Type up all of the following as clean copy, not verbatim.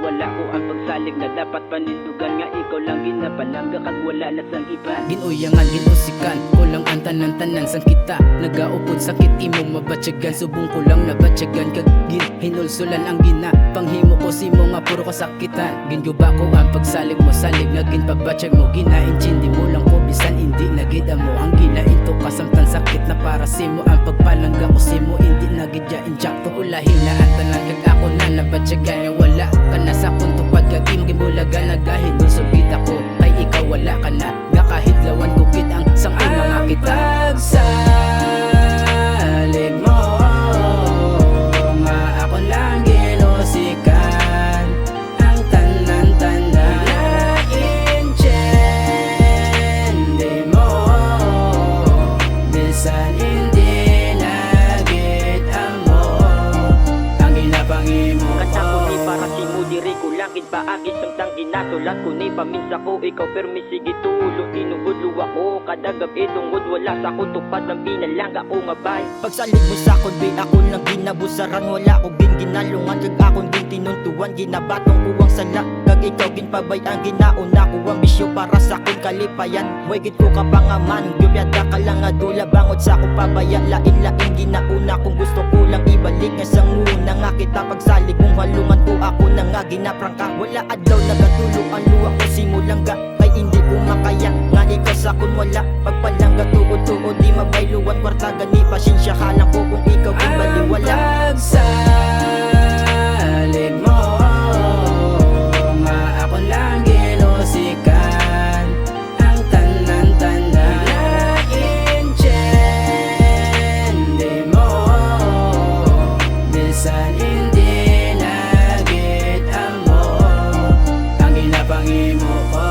wala ko ang pagsalig na dapat panindugan. Nga ikaw lang ginapalangga kag wala na sang iban. Ginuyangan, ginusikan, kulang ang tanan-tanan sang kita. Nagaupod sakit imo mabatyagan, subong ko lang nabatyagan. Kag hinulsulan ang gina, panghimo ko simo nga puro kasakitan. Ginguba ko ang pagsalig mo, salig nga ginpabatyag mo. Ginaintindi mo lang ko, bisan hindi nagida mo. Ang ginainto kasamtan sakit na para simo. Ang pagpalangga ko simo, hindi nagidya injakto. Ulahin na ang tanan kag ako na nabatyagan. Nga wala ka na sa kuntupad kag imgimulaga. Nagahinulsul kita ko, kay ikaw wala ka na. Nga kahit lawan ko kit ang sang mga kita. Pagsalig mo nga ako lang ginusikan. Ang tanan-tanan naintindi mo, bisan hindi nagita mo ang ginapangimo ko. Kanta ko ni para si mo diri ko langit paagit samtang ginasulat ko ni paminsa ko ikaw permi sige tulo tinuod luwa ko kada gabi tungod wala sa ko tupad ang pinalangga ko nga bay. Pagsalig mo sa akon, di ako nang ginabusaran. Wala ko ginalungan, kag akon tinuntuan. Ginabatong kuwang sala, kag ikaw ginpabayaan. Ginauna ko ang bisyo para sa akong kalipayan. Way gid ko kapangaman, gyubyada ka lang nga dula. Bangod sa akong pabayan, lain-lain ginauna. Kung gusto ko lang ibalik nga sa nguna nga kita. Pagsalig mong halungan ko, ako na nga ginaprangka. Wala adlaw nagatulog ang luwa ko simulangga. Kay hindi ko makaya, nga ikaw sa akon wala. Pagpalangga tuod-tuod, di mabayluan. Kwarta gani, pasensya ka lang ko kung ikaw ginbaliwala. Pagsalig mo nga ako lang ginusikan. Ang tanan-tanan naintindi mo, bisan hindi nagita mo ang ginapangimo ko.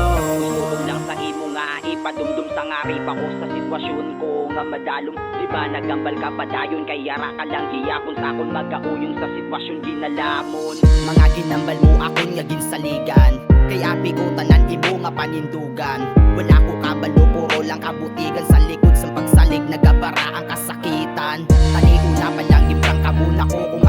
Lang sa imo nga ipadumdum sa ngari pa ko sa sitwasyon ko nga madalom. Di ba nagambal ka pa dayon kay yara ka lang giyakon sa akon magauyong sa sitwasyon ginalamon. Mga ginambal mo akon nga ginsaligan, kay api ko tanan imo nga panindugan. Wala ko kabalo, puro lang kabutigan. Sa likod sa pagsalig nagabara ang kasakitan. Taniho na palang imprang kabuna ko kung